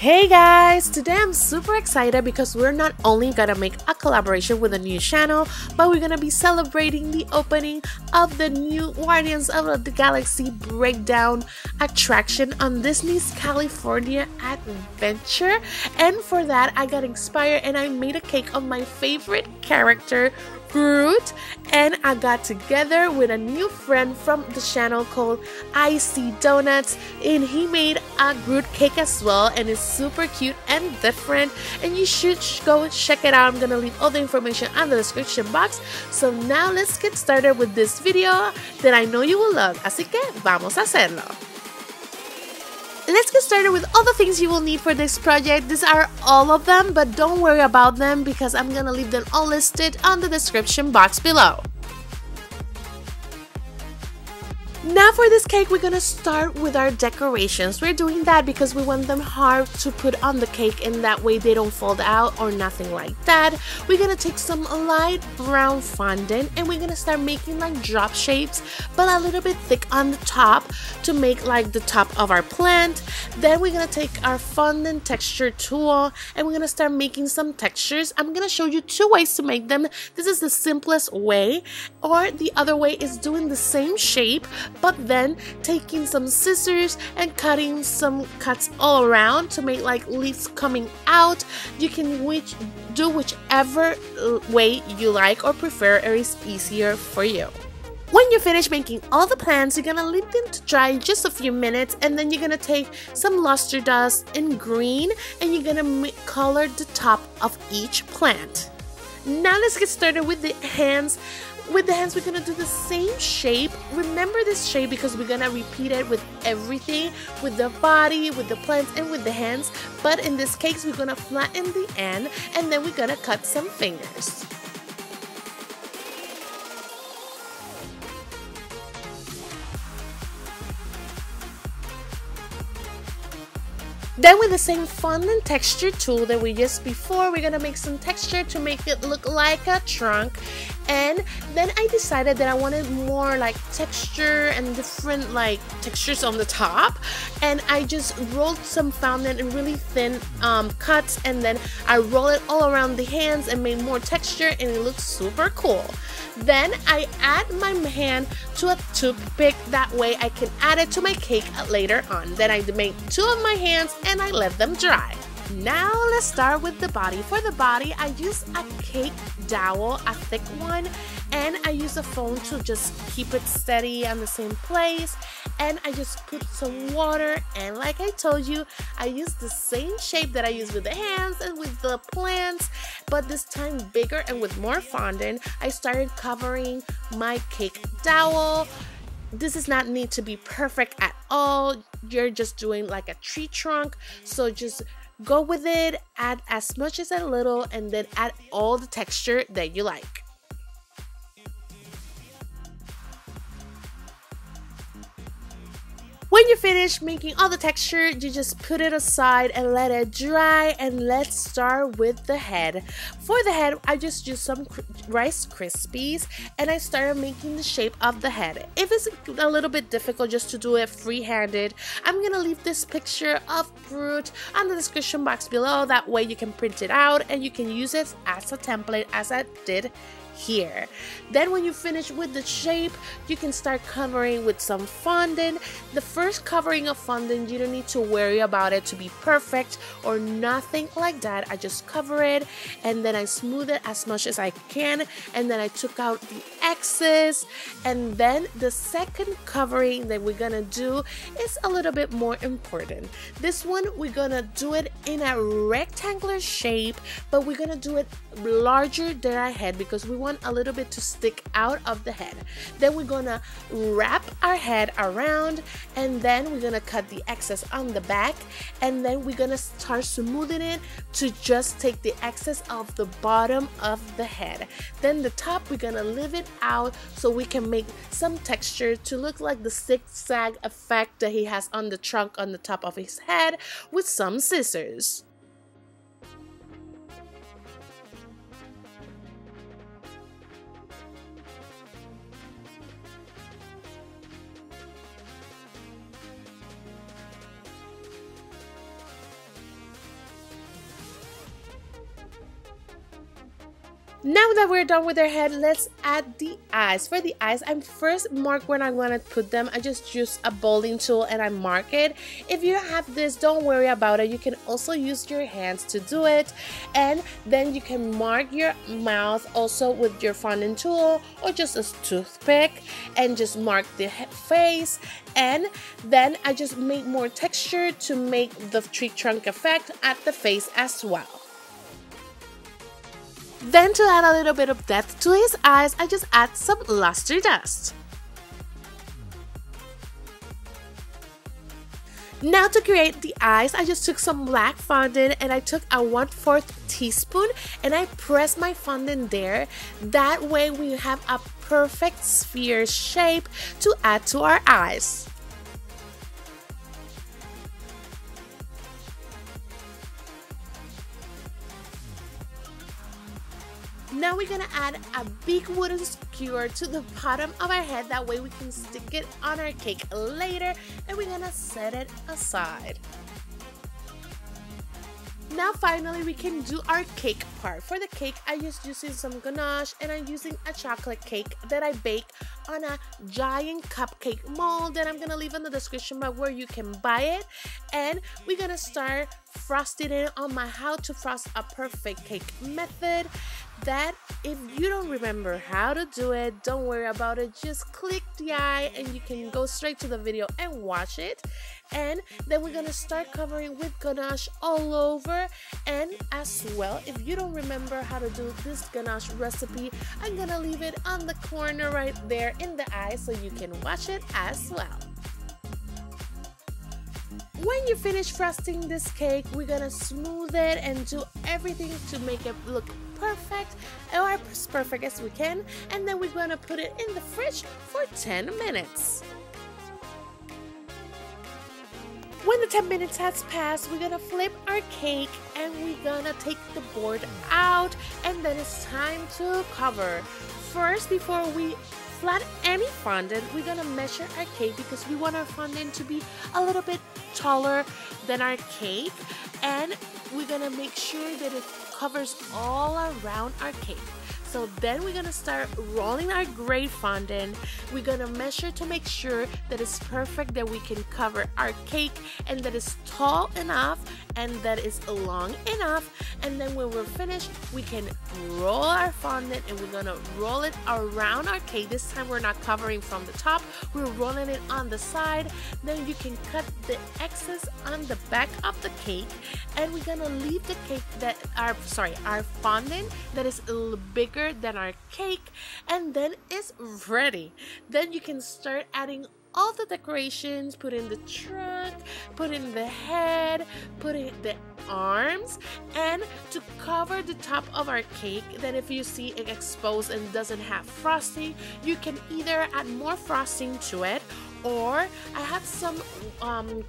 Hey guys! Today I'm super excited because we're not only gonna make a collaboration with a new channel, but we're gonna be celebrating the opening of the new Guardians of the Galaxy breakdown attraction on Disney's California Adventure. And for that, I got inspired and I made a cake of my favorite character, Groot, and I got together with a new friend from the channel called Icy Donuts, and he made a Groot cake as well, and it's super cute and different, and you should go check it out. I'm gonna leave all the information in the description box. So now let's get started with this video that I know you will love, así que vamos a hacerlo. Let's get started with all the things you will need for this project. These are all of them, but don't worry about them because I'm gonna leave them all listed on the description box below. Now for this cake, we're gonna start with our decorations. We're doing that because we want them hard to put on the cake, and that way they don't fall out or nothing like that. We're gonna take some light brown fondant and we're gonna start making like drop shapes, but a little bit thick on the top to make like the top of our plant. Then we're gonna take our fondant texture tool and we're gonna start making some textures. I'm gonna show you two ways to make them. This is the simplest way, or the other way is doing the same shape but then taking some scissors and cutting some cuts all around to make like leaves coming out. You can do whichever way you like or prefer, or is easier for you. When you finish making all the plants, you're gonna leave them to dry just a few minutes, and then you're gonna take some luster dust in green and you're gonna color the top of each plant. Now let's get started with the hands. With the hands, we're gonna do the same shape. Remember this shape because we're gonna repeat it with everything, with the body, with the plants, and with the hands. But in this case, we're gonna flatten the end and then we're gonna cut some fingers. Then with the same fondant texture tool that we used before, we're gonna make some texture to make it look like a trunk. And then I decided that I wanted more like texture and different like textures on the top, and I just rolled some fondant in really thin cuts, and then I roll it all around the hands and made more texture, and it looks super cool. Then I add my hand to a toothpick, that way I can add it to my cake later on. Then I make two of my hands and I let them dry. Now let's start with the body. For the body, I use a cake dowel, a thick one, and I use a phone to just keep it steady on the same place. And I just put some water, and like I told you, I use the same shape that I use with the hands and with the plants, but this time bigger and with more fondant. I started covering my cake dowel. This does not need to be perfect at all. You're just doing like a tree trunk, so just go with it, add as much as a little, and then add all the texture that you like. When you finish making all the texture, you just put it aside and let it dry, and let's start with the head. For the head, I just used some Rice Krispies and I started making the shape of the head. If it's a little bit difficult just to do it free-handed, I'm gonna leave this picture of Groot on the description box below. That way you can print it out and you can use it as a template as I did here. Then when you finish with the shape, you can start covering with some fondant. The first covering of fondant, you don't need to worry about it to be perfect or nothing like that. I just cover it and then I smooth it as much as I can, and then I took out the excess. And then the second covering that we're gonna do is a little bit more important. This one, we're gonna do it in a rectangular shape, but we're gonna do it larger than our head because we want a little bit to stick out of the head. Then we're gonna wrap our head around, and then we're gonna cut the excess on the back, and then we're gonna start smoothing it to just take the excess of the bottom of the head. Then the top, we're gonna leave it out so we can make some texture to look like the zigzag effect that he has on the trunk on the top of his head with some scissors. Now that we're done with their head, let's add the eyes. For the eyes, I'm first mark where I'm going to put them. I just use a bowling tool and I mark it. If you don't have this, don't worry about it. You can also use your hands to do it. And then you can mark your mouth also with your fondant tool or just a toothpick and just mark the face. And then I just make more texture to make the tree trunk effect at the face as well. Then to add a little bit of depth to his eyes, I just add some luster dust. Now to create the eyes, I just took some black fondant and I took a 1/4 teaspoon and I pressed my fondant there. That way we have a perfect sphere shape to add to our eyes. Now we're gonna add a big wooden skewer to the bottom of our head. That way we can stick it on our cake later, and we're gonna set it aside. Now finally we can do our cake part. For the cake, I just using some ganache and I'm using a chocolate cake that I bake on a giant cupcake mold that I'm gonna leave in the description box where you can buy it. And we're gonna start frosting it on my how to frost a perfect cake method. That if you don't remember how to do it, don't worry about it. Just click the eye and you can go straight to the video and watch it. And then we're gonna start covering with ganache all over. And as well, if you don't remember how to do this ganache recipe, I'm gonna leave it on the corner right there in the eye so you can watch it as well. When you finish frosting this cake, we're gonna smooth it and do everything to make it look perfect, or as perfect as we can, and then we're gonna put it in the fridge for 10 minutes. When the 10 minutes has passed, we're gonna flip our cake and we're gonna take the board out, and then it's time to cover. First, before we flat any fondant, we're gonna measure our cake because we want our fondant to be a little bit taller than our cake, and we're gonna make sure that it covers all around our cake. So then we're gonna start rolling our gray fondant. We're gonna measure to make sure that it's perfect, that we can cover our cake and that it's tall enough and that it's long enough. And then when we're finished, we can roll our fondant and we're gonna roll it around our cake. This time we're not covering from the top, we're rolling it on the side. Then you can cut the excess on the back of the cake, and we're gonna leave the cake that our fondant that is a little bigger than our cake, and then it's ready. Then you can start adding all the decorations, put in the trunk, put in the head, put in the arms, and to cover the top of our cake, then if you see it exposed and doesn't have frosting, you can either add more frosting to it, or I have some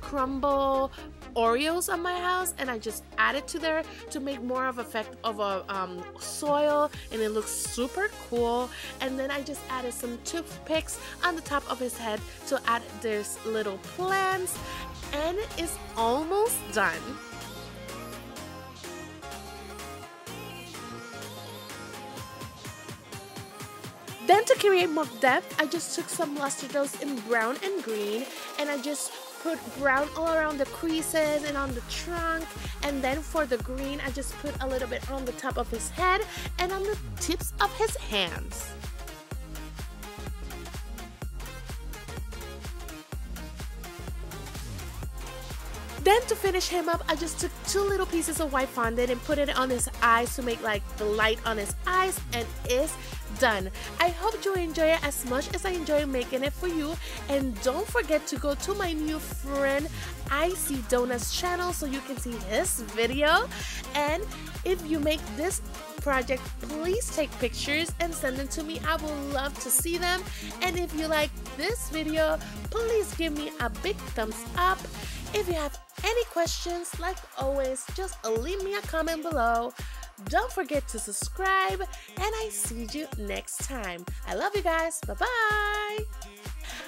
crumble Oreos on my house and I just added to there to make more of effect of a soil, and it looks super cool. And then I just added some toothpicks on the top of his head to add this little plants, and it's almost done. Then to create more depth, I just took some luster dust in brown and green, and I just put brown all around the creases and on the trunk. And then for the green, I just put a little bit on the top of his head and on the tips of his hands. Then to finish him up, I just took 2 little pieces of white fondant and put it on his eyes to make like the light on his eyes, and it's done. I hope you enjoy it as much as I enjoy making it for you. And don't forget to go to my new friend Icy Donuts channel so you can see his video. And if you make this project, please take pictures and send them to me. I would love to see them. And if you like this video, please give me a big thumbs up. If you have any questions, like always, just leave me a comment below. Don't forget to subscribe, and I see you next time. I love you guys. Bye-bye.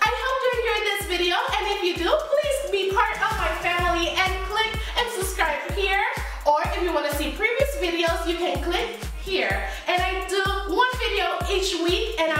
I hope you enjoyed this video, and if you do, please be part of my family and click and subscribe here. Or if you want to see previous videos, you can click here. And I do one video each week, and